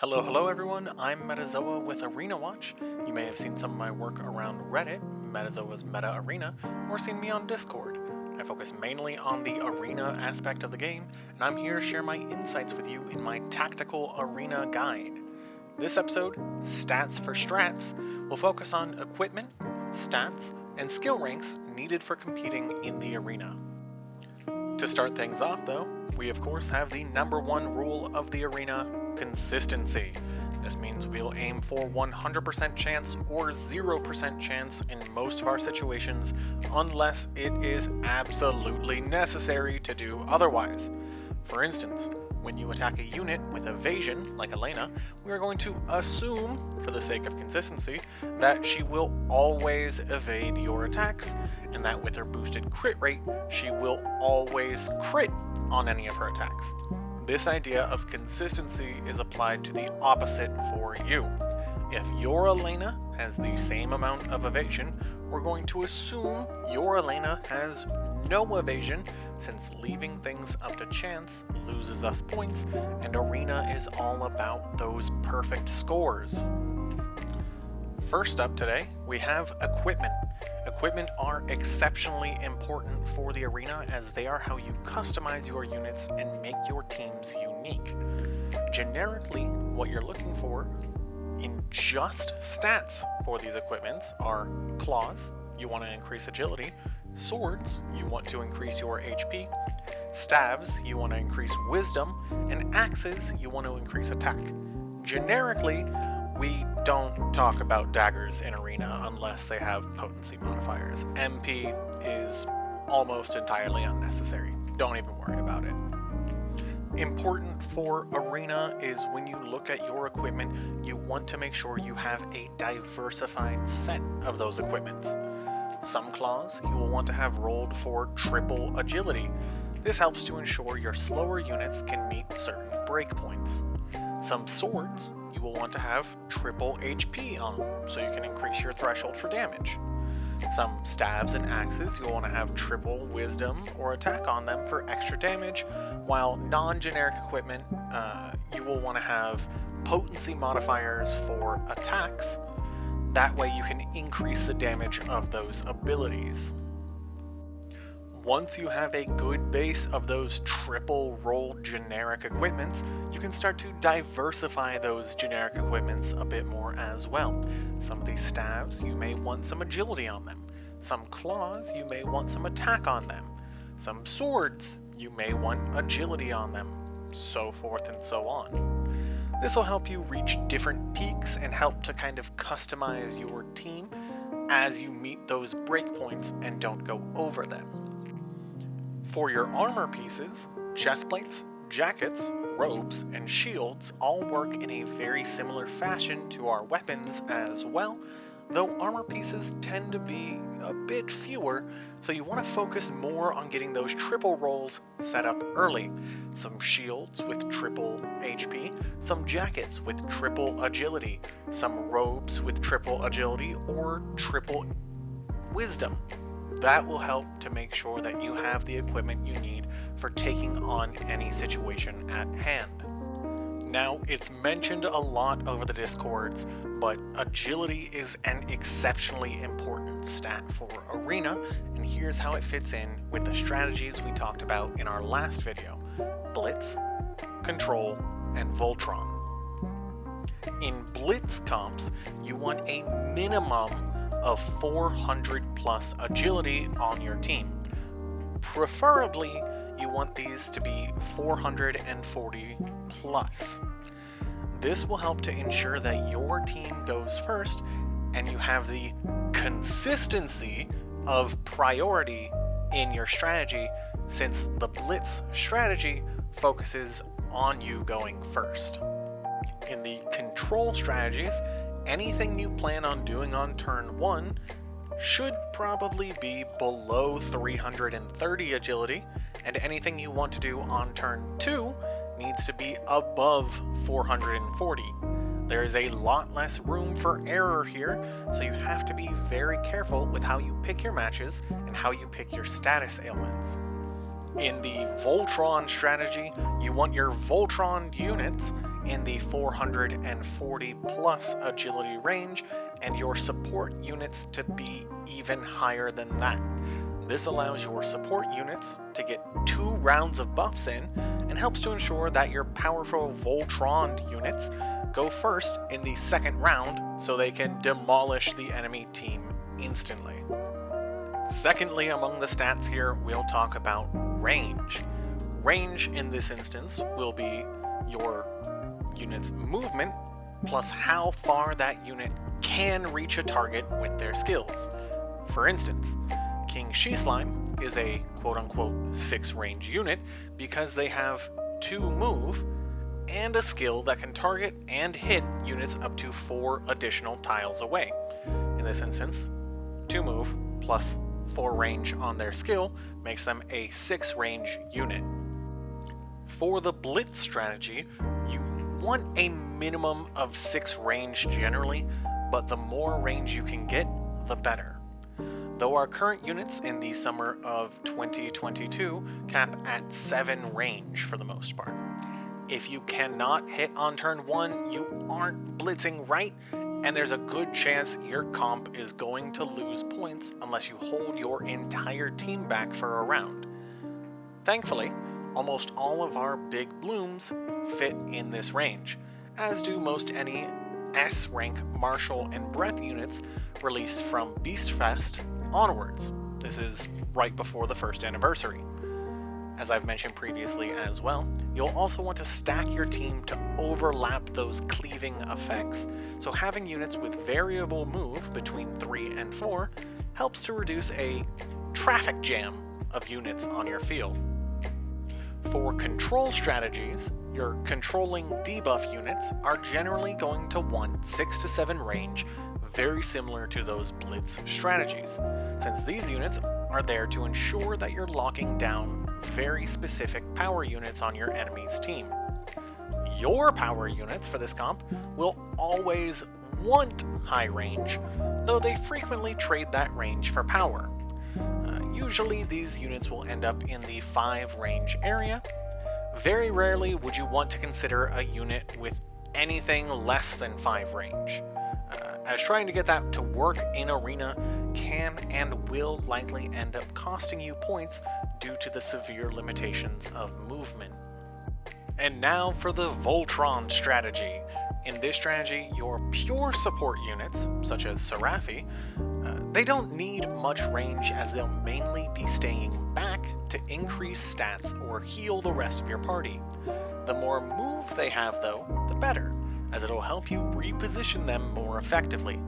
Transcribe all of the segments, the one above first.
Hello everyone, I'm Metazoa with Arena Watch. You may have seen some of my work around Reddit, Metazoa's Meta Arena, or seen me on Discord. I focus mainly on the arena aspect of the game, and I'm here to share my insights with you in my tactical arena guide. This episode, Stats for Strats, will focus on equipment, stats, and skill ranks needed for competing in the arena. To start things off though, we of course have the number one rule of the arena, consistency. This means we'll aim for 100% chance or 0% chance in most of our situations unless it is absolutely necessary to do otherwise. For instance, when you attack a unit with evasion, like Elena, we are going to assume, for the sake of consistency, that she will always evade your attacks, and that with her boosted crit rate, she will always crit on any of her attacks. This idea of consistency is applied to the opposite for you. If your Elena has the same amount of evasion, we're going to assume your Elena has no evasion, since leaving things up to chance loses us points, and Arena is all about those perfect scores. First up today, we have equipment. Equipment are exceptionally important for the arena as they are how you customize your units and make your teams unique. Generically, what you're looking for in just stats for these equipments are claws, you want to increase agility, swords, you want to increase your HP, staves, you want to increase wisdom, and axes, you want to increase attack. Generically, we don't talk about daggers in Arena unless they have potency modifiers. MP is almost entirely unnecessary. Don't even worry about it. Important for Arena is when you look at your equipment, you want to make sure you have a diversified set of those equipments. Some claws you will want to have rolled for triple agility. This helps to ensure your slower units can meet certain breakpoints. Some swords you will want to have triple HP on, so you can increase your threshold for damage. Some staves and axes you'll want to have triple wisdom or attack on them for extra damage, while non-generic equipment you will want to have potency modifiers for attacks. That way you can increase the damage of those abilities. Once you have a good base of those triple rolled generic equipments, you can start to diversify those generic equipments a bit more as well. Some of these staves, you may want some agility on them. Some claws, you may want some attack on them. Some swords, you may want agility on them, so forth and so on. This will help you reach different peaks and help to kind of customize your team as you meet those breakpoints and don't go over them. For your armor pieces, chestplates, jackets, robes, and shields all work in a very similar fashion to our weapons as well, though armor pieces tend to be a bit fewer, so you want to focus more on getting those triple rolls set up early. Some shields with triple HP, some jackets with triple agility, some robes with triple agility or triple wisdom. That will help to make sure that you have the equipment you need for taking on any situation at hand. Now, it's mentioned a lot over the Discords, but agility is an exceptionally important stat for Arena, and here's how it fits in with the strategies we talked about in our last video: Blitz, Control, and Voltron. In Blitz comps, you want a minimum of 400 plus agility on your team. Preferably, you want these to be 440 plus. This will help to ensure that your team goes first and you have the consistency of priority in your strategy, since the Blitz strategy focuses on you going first. In the control strategies, anything you plan on doing on turn 1 should probably be below 330 agility, and anything you want to do on turn 2 needs to be above 440. There is a lot less room for error here, so you have to be very careful with how you pick your matches and how you pick your status ailments. In the Voltron strategy, you want your Voltron units in the 440 plus agility range, and your support units to be even higher than that. This allows your support units to get 2 rounds of buffs in and helps to ensure that your powerful Voltron units go first in the second round so they can demolish the enemy team instantly. Secondly, among the stats here, we'll talk about range. Range in this instance will be your unit's movement plus how far that unit can reach a target with their skills. For instance, King She-Slime is a quote-unquote 6 range unit because they have 2 move and a skill that can target and hit units up to 4 additional tiles away. In this instance, 2 move plus 4 range on their skill makes them a 6 range unit. For the Blitz strategy, you want a minimum of 6 range generally, but the more range you can get, the better. Though our current units in the summer of 2022 cap at 7 range for the most part. If you cannot hit on turn 1, you aren't blitzing right, and there's a good chance your comp is going to lose points unless you hold your entire team back for a round. Thankfully, almost all of our big blooms fit in this range, as do most any S-rank Marshall and Breath units released from Beastfest onwards. This is right before the first anniversary. As I've mentioned previously as well, you'll also want to stack your team to overlap those cleaving effects, so having units with variable move between 3 and 4 helps to reduce a traffic jam of units on your field. For control strategies, your controlling debuff units are generally going to want 6 to 7 range, very similar to those Blitz strategies, since these units are there to ensure that you're locking down very specific power units on your enemy's team. Your power units for this comp will always want high range, though they frequently trade that range for power. Usually these units will end up in the 5 range area. Very rarely would you want to consider a unit with anything less than 5 range, as trying to get that to work in Arena can and will likely end up costing you points due to the severe limitations of movement. And now for the Voltron strategy. In this strategy, your pure support units, such as Seraphi, they don't need much range as they'll mainly be staying back to increase stats or heal the rest of your party. The more move they have though, the better, as it'll help you reposition them more effectively.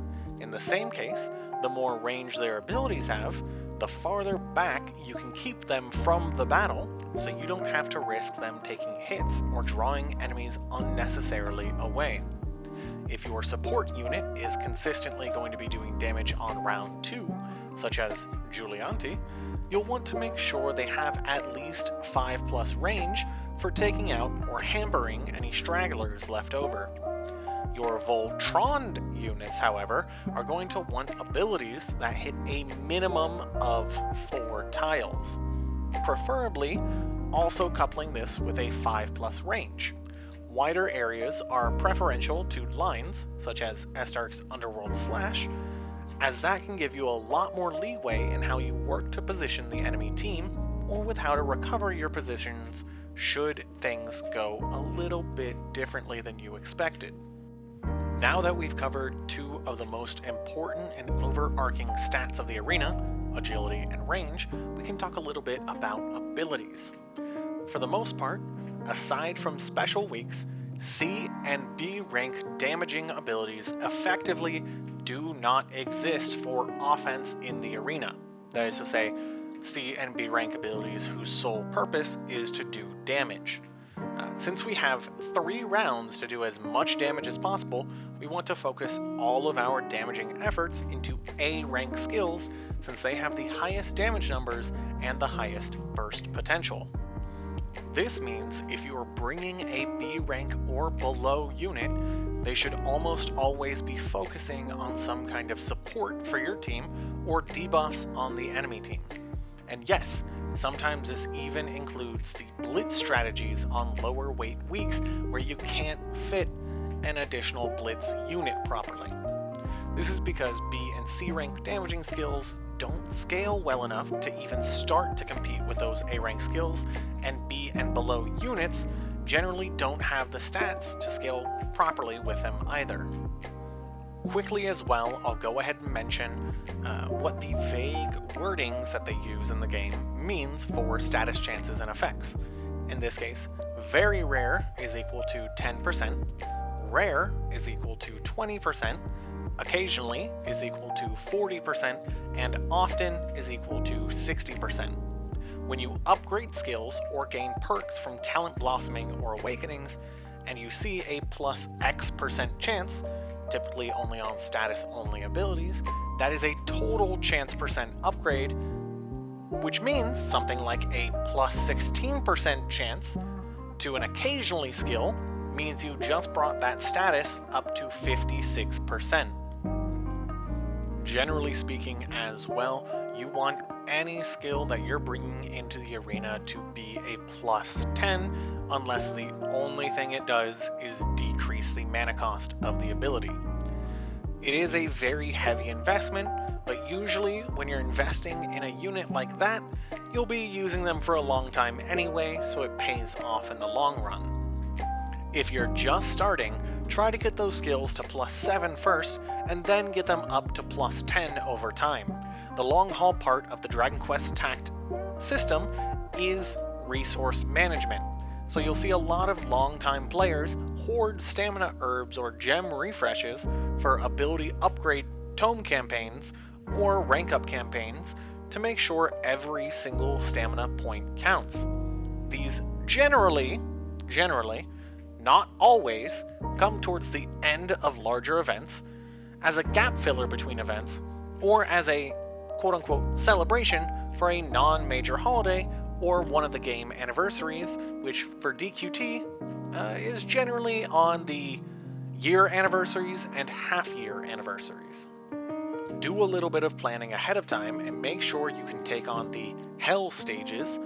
In the same case, the more range their abilities have, the farther back you can keep them from the battle, so you don't have to risk them taking hits or drawing enemies unnecessarily away. If your support unit is consistently going to be doing damage on round 2, such as Giulianti, you'll want to make sure they have at least 5+ range for taking out or hampering any stragglers left over. Your Voltron units, however, are going to want abilities that hit a minimum of 4 tiles, preferably also coupling this with a 5+ range. Wider areas are preferential to lines, such as Estark's Underworld Slash, as that can give you a lot more leeway in how you work to position the enemy team, or with how to recover your positions should things go a little bit differently than you expected. Now that we've covered 2 of the most important and overarching stats of the arena, agility and range, we can talk a little bit about abilities. For the most part, aside from special weeks, C and B rank damaging abilities effectively do not exist for offense in the arena. That is to say, C and B rank abilities whose sole purpose is to do damage. Since we have 3 rounds to do as much damage as possible, we want to focus all of our damaging efforts into A rank skills, since they have the highest damage numbers and the highest burst potential. This means if you are bringing a B rank or below unit, they should almost always be focusing on some kind of support for your team or debuffs on the enemy team. And yes, Sometimes this even includes the blitz strategies on lower weight weeks where you can't fit an additional blitz unit properly. This is because B and C rank damaging skills don't scale well enough to even start to compete with those A rank skills, and B and below units generally don't have the stats to scale properly with them either. Quickly as well, I'll go ahead and mention what the vague wordings that they use in the game means for status chances and effects. In this case, very rare is equal to 10%, rare is equal to 20%, occasionally is equal to 40%, and often is equal to 60%. When you upgrade skills or gain perks from talent blossoming or awakenings, and you see a plus X% chance, typically only on status only abilities, that is a total chance percent upgrade, which means something like a plus 16% chance to an occasionally skill means you just brought that status up to 56%. Generally speaking as well, you want any skill that you're bringing into the arena to be a plus 10, unless the only thing it does is decrease the mana cost of the ability. It is a very heavy investment, but usually when you're investing in a unit like that, you'll be using them for a long time anyway, so it pays off in the long run. If you're just starting, try to get those skills to plus 7 first, and then get them up to plus 10 over time. The long haul part of the Dragon Quest Tact system is resource management, so you'll see a lot of long-time players hoard stamina herbs or gem refreshes for ability upgrade tome campaigns or rank up campaigns to make sure every single stamina point counts. These generally, not always, come towards the end of larger events, as a gap filler between events, or as a quote-unquote celebration for a non-major holiday or one of the game anniversaries, which for DQT is generally on the year anniversaries and half-year anniversaries. Do a little bit of planning ahead of time and make sure you can take on the Hell stages,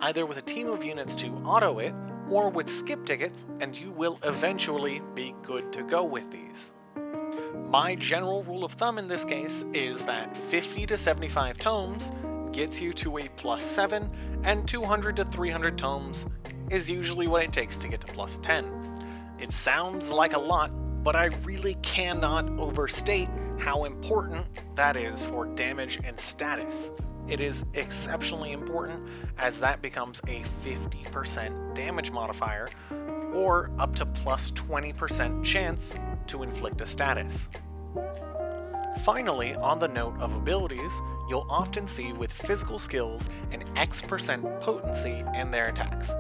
either with a team of units to auto it, or with skip tickets, and you will eventually be good to go with these. My general rule of thumb in this case is that 50 to 75 tomes gets you to a plus 7, and 200 to 300 tomes is usually what it takes to get to plus 10. It sounds like a lot, but I really cannot overstate how important that is for damage and status. It is exceptionally important, as that becomes a 50% damage modifier, or up to plus 20% chance to inflict a status. Finally, on the note of abilities, you'll often see with physical skills an X% potency in their attacks.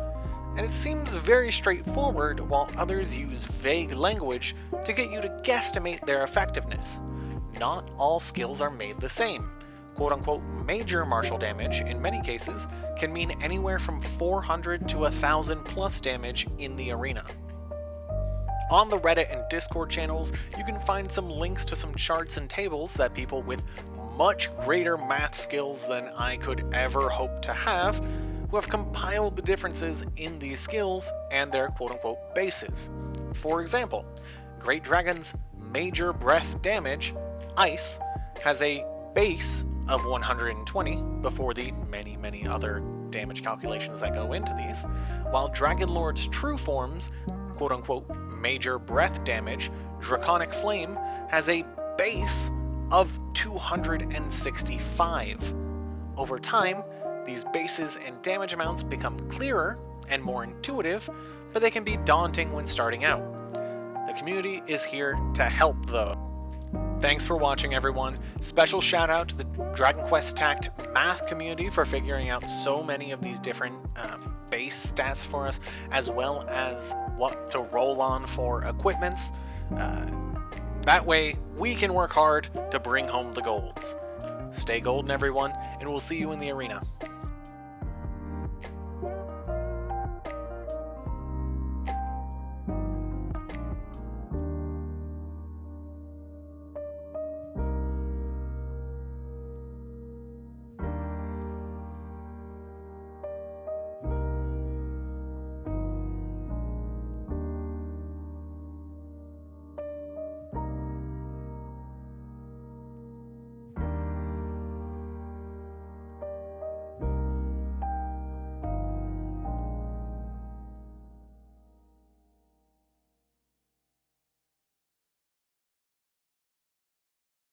And it seems very straightforward, while others use vague language to get you to guesstimate their effectiveness. Not all skills are made the same. Quote-unquote major martial damage, in many cases, can mean anywhere from 400 to 1,000 plus damage in the arena. On the Reddit and Discord channels, you can find some links to some charts and tables that people with much greater math skills than I could ever hope to have, who have compiled the differences in these skills and their quote-unquote bases. For example, Great Dragon's major breath damage, Ice, has a base of 120 before the many other damage calculations that go into these, while Dragon Lord's true forms, quote-unquote major breath damage, Draconic Flame, has a base of 265. Over time, these bases and damage amounts become clearer and more intuitive, but they can be daunting when starting out. The community is here to help though. Thanks for watching, everyone. Special shout out to the Dragon Quest Tact math community for figuring out so many of these different base stats for us, as well as what to roll on for equipments. That way we can work hard to bring home the golds. Stay golden, everyone, and we'll see you in the arena.